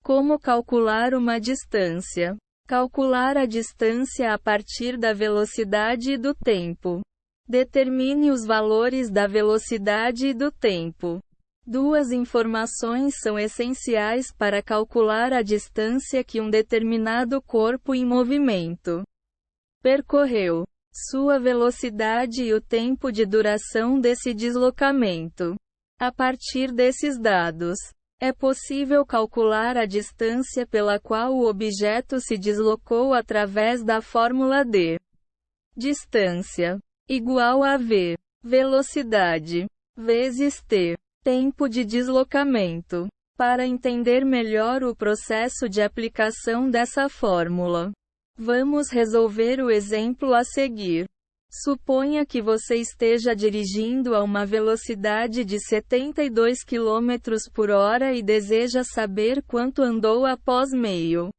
Como calcular uma distância? Calcular a distância a partir da velocidade e do tempo. Determine os valores da velocidade e do tempo. Duas informações são essenciais para calcular a distância que um determinado corpo em movimento percorreu, sua velocidade e o tempo de duração desse deslocamento. A partir desses dados, é possível calcular a distância pela qual o objeto se deslocou através da fórmula d. Distância igual a v, velocidade, vezes t, tempo de deslocamento. Para entender melhor o processo de aplicação dessa fórmula, vamos resolver o exemplo a seguir. Suponha que você esteja dirigindo a uma velocidade de 72 km por hora e deseja saber quanto andou após meio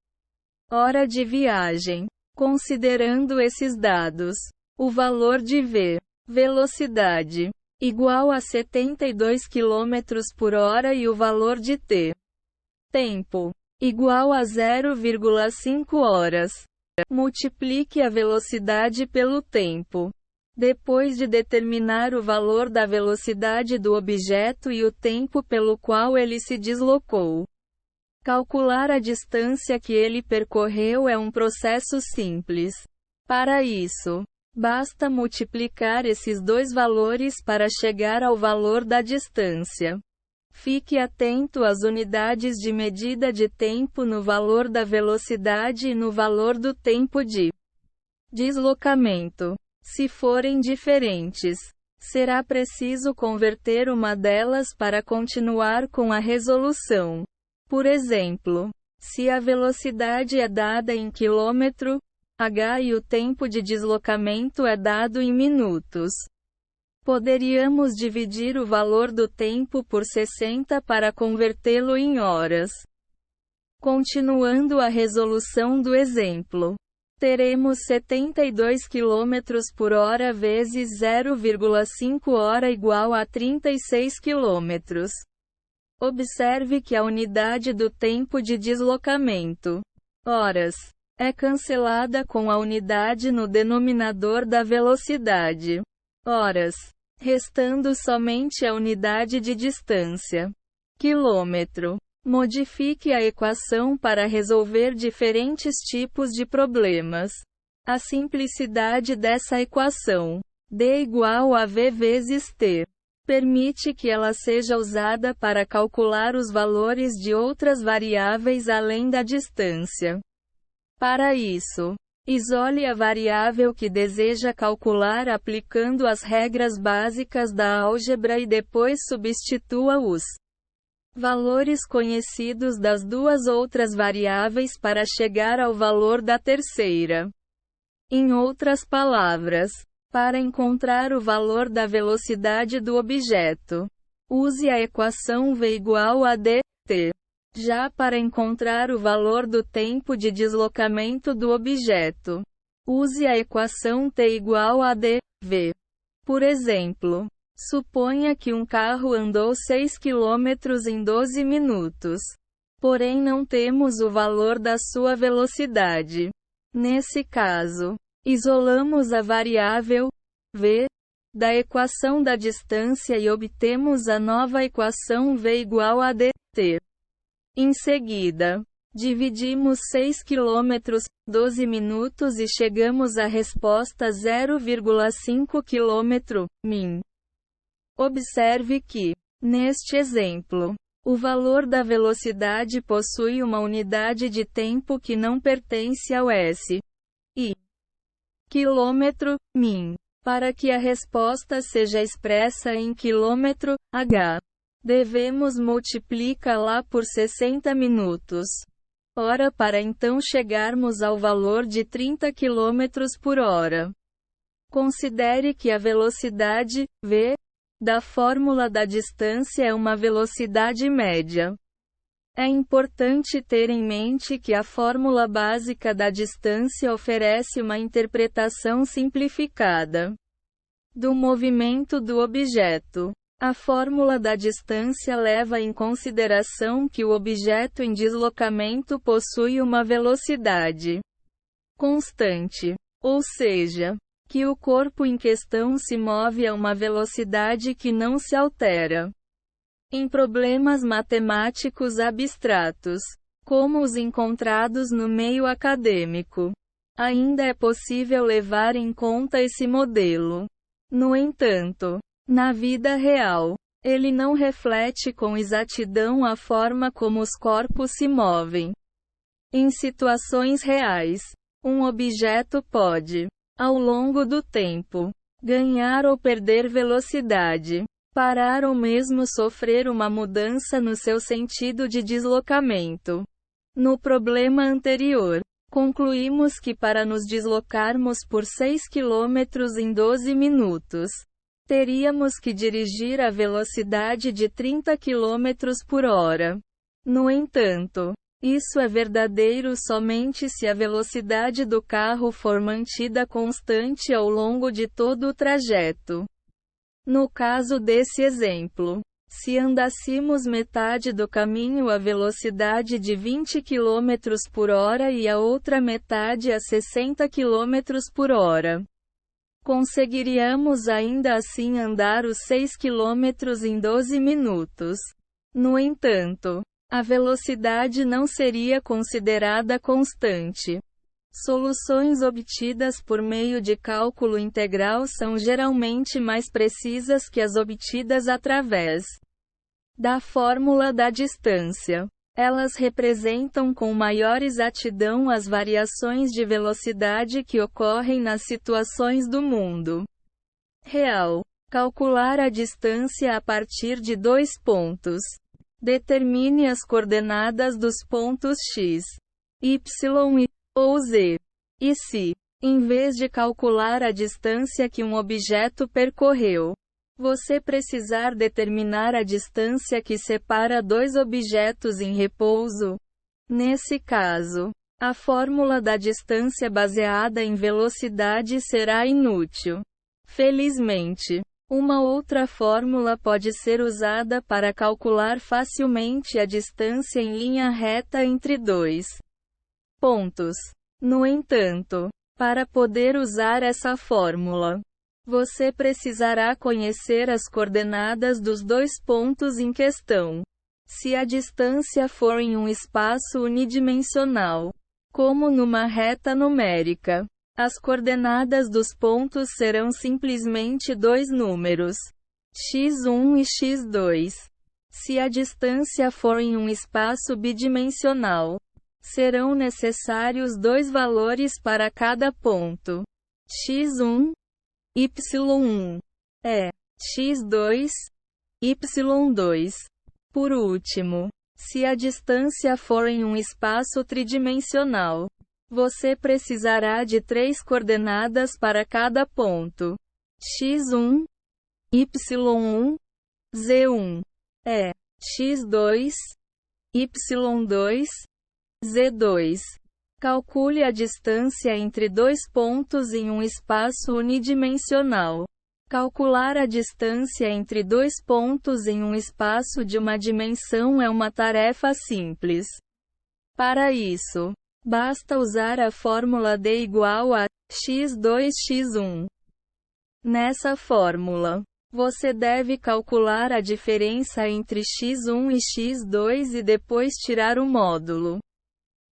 hora de viagem. Considerando esses dados, o valor de v, velocidade, igual a 72 km por hora e o valor de t, tempo, igual a 0,5 horas. Multiplique a velocidade pelo tempo. Depois de determinar o valor da velocidade do objeto e o tempo pelo qual ele se deslocou, calcular a distância que ele percorreu é um processo simples. Para isso, basta multiplicar esses dois valores para chegar ao valor da distância. Fique atento às unidades de medida de tempo no valor da velocidade e no valor do tempo de deslocamento. Se forem diferentes, será preciso converter uma delas para continuar com a resolução. Por exemplo, se a velocidade é dada em quilômetro, h e o tempo de deslocamento é dado em minutos, poderíamos dividir o valor do tempo por 60 para convertê-lo em horas. Continuando a resolução do exemplo, teremos 72 km por hora vezes 0,5 hora igual a 36 km. Observe que a unidade do tempo de deslocamento, horas, é cancelada com a unidade no denominador da velocidade, horas, restando somente a unidade de distância, quilômetro. Modifique a equação para resolver diferentes tipos de problemas. A simplicidade dessa equação, d igual a v vezes t, permite que ela seja usada para calcular os valores de outras variáveis além da distância. Para isso, isole a variável que deseja calcular aplicando as regras básicas da álgebra e depois substitua os valores conhecidos das duas outras variáveis para chegar ao valor da terceira. Em outras palavras, para encontrar o valor da velocidade do objeto, use a equação v igual a dt. Já para encontrar o valor do tempo de deslocamento do objeto, use a equação t igual a dv. Por exemplo, suponha que um carro andou 6 km em 12 minutos. Porém não temos o valor da sua velocidade. Nesse caso, isolamos a variável v da equação da distância e obtemos a nova equação v igual a dt. Em seguida, dividimos 6 km, 12 minutos e chegamos à resposta 0,5 km, min. Observe que, neste exemplo, o valor da velocidade possui uma unidade de tempo que não pertence ao s. E quilômetro, min. Para que a resposta seja expressa em quilômetro, h, devemos multiplicá-la por 60 minutos. Hora para então chegarmos ao valor de 30 km por hora. Considere que a velocidade, v, da fórmula da distância é uma velocidade média. É importante ter em mente que a fórmula básica da distância oferece uma interpretação simplificada do movimento do objeto. A fórmula da distância leva em consideração que o objeto em deslocamento possui uma velocidade constante, ou seja, que o corpo em questão se move a uma velocidade que não se altera. Em problemas matemáticos abstratos, como os encontrados no meio acadêmico, ainda é possível levar em conta esse modelo. No entanto, na vida real, ele não reflete com exatidão a forma como os corpos se movem. Em situações reais, um objeto pode, ao longo do tempo, ganhar ou perder velocidade, parar ou mesmo sofrer uma mudança no seu sentido de deslocamento. No problema anterior, concluímos que para nos deslocarmos por 6 km em 12 minutos, teríamos que dirigir a velocidade de 30 km por hora. No entanto, isso é verdadeiro somente se a velocidade do carro for mantida constante ao longo de todo o trajeto. No caso desse exemplo, se andássemos metade do caminho a velocidade de 20 km por hora e a outra metade a 60 km por hora, conseguiríamos ainda assim andar os 6 km em 12 minutos. No entanto, a velocidade não seria considerada constante. Soluções obtidas por meio de cálculo integral são geralmente mais precisas que as obtidas através da fórmula da distância. Elas representam com maior exatidão as variações de velocidade que ocorrem nas situações do mundo real. Calcular a distância a partir de 2 pontos. Determine as coordenadas dos pontos x, y ou z. E se, em vez de calcular a distância que um objeto percorreu, você precisar determinar a distância que separa dois objetos em repouso? Nesse caso, a fórmula da distância baseada em velocidade será inútil. Felizmente, uma outra fórmula pode ser usada para calcular facilmente a distância em linha reta entre dois pontos. No entanto, para poder usar essa fórmula, você precisará conhecer as coordenadas dos dois pontos em questão. Se a distância for em um espaço unidimensional, como numa reta numérica, as coordenadas dos pontos serão simplesmente dois números, x1 e x2. Se a distância for em um espaço bidimensional, serão necessários dois valores para cada ponto, x1, y1, x2, y2. Por último, se a distância for em um espaço tridimensional, você precisará de três coordenadas para cada ponto, x1, y1, z1, x2, y2, z2. Calcule a distância entre dois pontos em um espaço unidimensional. Calcular a distância entre dois pontos em um espaço de uma dimensão é uma tarefa simples. Para isso, basta usar a fórmula D igual a x2x1. Nessa fórmula, você deve calcular a diferença entre x1 e x2 e depois tirar o módulo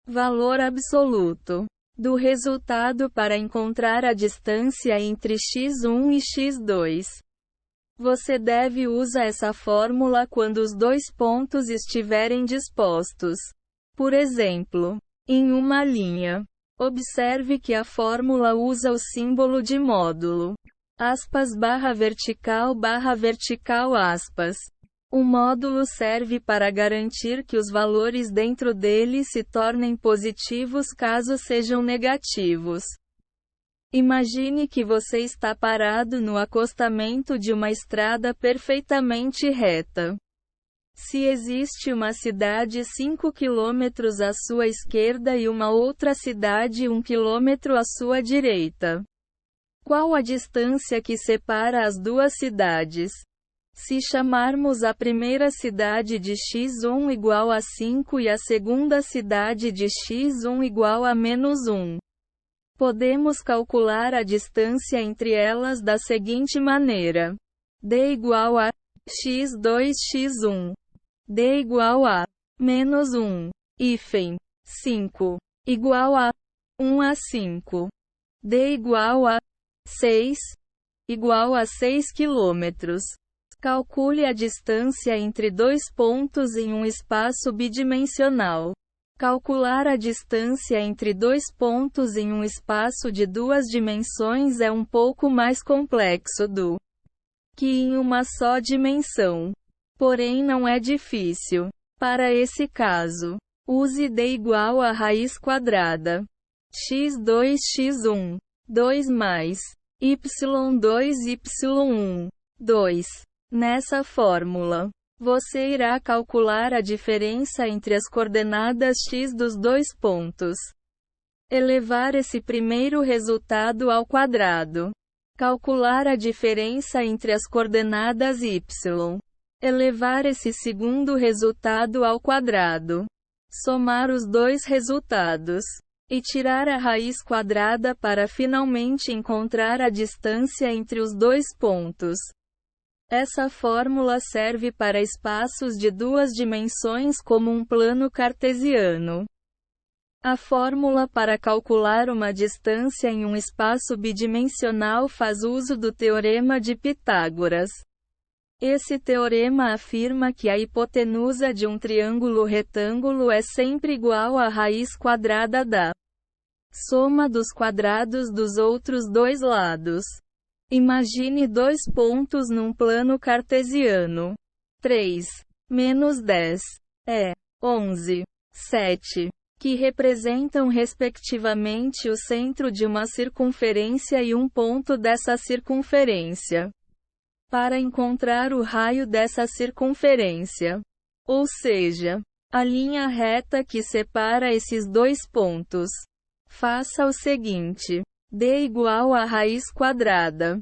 valor absoluto do resultado para encontrar a distância entre x1 e x2. Você deve usar essa fórmula quando os dois pontos estiverem dispostos, por exemplo, em uma linha. Observe que a fórmula usa o símbolo de módulo, *vertical aspas. O módulo serve para garantir que os valores dentro dele se tornem positivos caso sejam negativos. Imagine que você está parado no acostamento de uma estrada perfeitamente reta. Se existe uma cidade 5 km à sua esquerda e uma outra cidade 1 km à sua direita, qual a distância que separa as duas cidades? Se chamarmos a primeira cidade de x1 igual a 5 e a segunda cidade de x1 igual a -1, podemos calcular a distância entre elas da seguinte maneira: d igual a x2 x1, d igual a -1, hífen 5, igual a 1 a 5, d igual a 6, igual a 6 km. Calcule a distância entre dois pontos em um espaço bidimensional. Calcular a distância entre dois pontos em um espaço de duas dimensões é um pouco mais complexo do que em uma só dimensão. Porém não é difícil. Para esse caso, use d igual a raiz quadrada. x2 x1, 2 mais y2 y1, 2. Nessa fórmula, você irá calcular a diferença entre as coordenadas x dos dois pontos. Elevar esse primeiro resultado ao quadrado. Calcular a diferença entre as coordenadas y. Elevar esse segundo resultado ao quadrado. Somar os dois resultados. E tirar a raiz quadrada para finalmente encontrar a distância entre os dois pontos. Essa fórmula serve para espaços de duas dimensões como um plano cartesiano. A fórmula para calcular uma distância em um espaço bidimensional faz uso do Teorema de Pitágoras. Esse teorema afirma que a hipotenusa de um triângulo retângulo é sempre igual à raiz quadrada da soma dos quadrados dos outros dois lados. Imagine dois pontos num plano cartesiano. 3 menos 10 é 11, 7, que representam respectivamente o centro de uma circunferência e um ponto dessa circunferência. Para encontrar o raio dessa circunferência, ou seja, a linha reta que separa esses dois pontos, faça o seguinte: d igual a raiz quadrada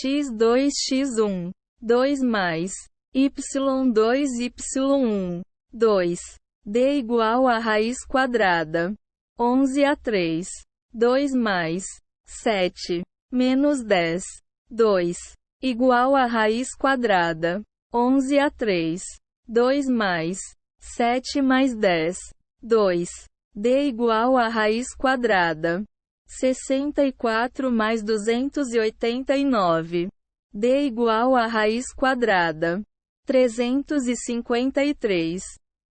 x2 x1, 2 mais y2 y1, 2. d igual a raiz quadrada 11 a 3, 2 mais 7 menos 10, 2. Igual a raiz quadrada 11 a 3, 2 mais 7 mais 10, 2. d igual a raiz quadrada 64 mais 289. d igual a raiz quadrada 353.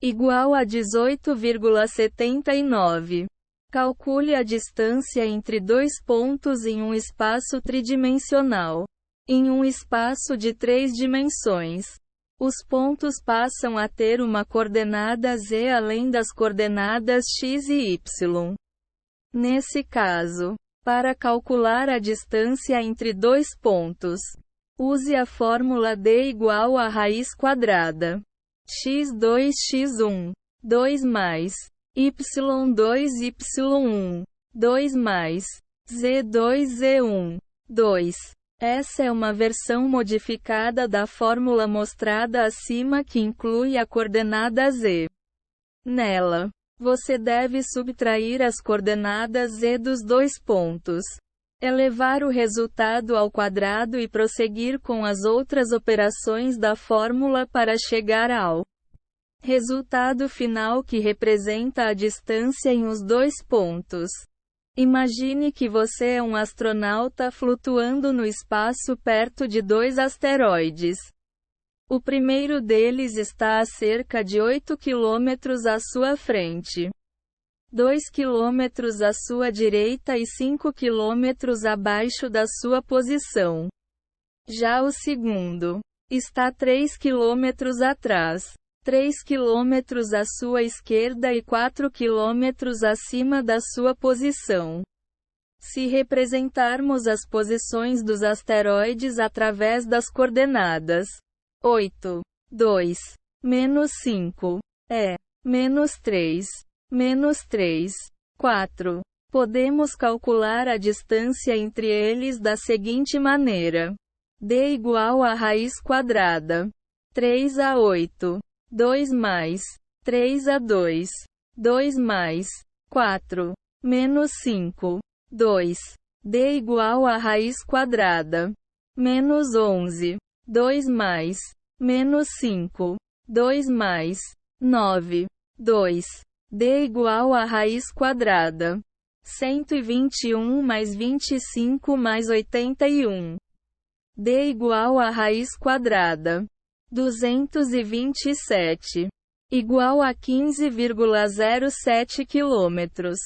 Igual a 18,79. Calcule a distância entre dois pontos em um espaço tridimensional. Em um espaço de três dimensões, os pontos passam a ter uma coordenada z além das coordenadas x e y. Nesse caso, para calcular a distância entre dois pontos, use a fórmula d igual a raiz quadrada x2 x1, 2 mais y2 y1, 2 mais z2 z1, 2. Essa é uma versão modificada da fórmula mostrada acima que inclui a coordenada z. Nela, você deve subtrair as coordenadas z dos dois pontos, elevar o resultado ao quadrado e prosseguir com as outras operações da fórmula para chegar ao resultado final que representa a distância em os dois pontos. Imagine que você é um astronauta flutuando no espaço perto de dois asteroides. O primeiro deles está a cerca de 8 km à sua frente, 2 km à sua direita e 5 km abaixo da sua posição. Já o segundo está 3 km atrás, 3 km à sua esquerda e 4 km acima da sua posição. Se representarmos as posições dos asteroides através das coordenadas 8, 2, menos 5, menos 3, menos 3, 4, podemos calcular a distância entre eles da seguinte maneira: D igual a raiz quadrada. 3 a 8. 2 mais 3 a 2. 2 mais 4. Menos 5. 2. D igual a raiz quadrada. Menos 11. 2 mais menos 5. 2 mais 9. 2. D igual a raiz quadrada. 121 mais 25 mais 81. D igual a raiz quadrada. 227. Igual a 15,07 quilômetros.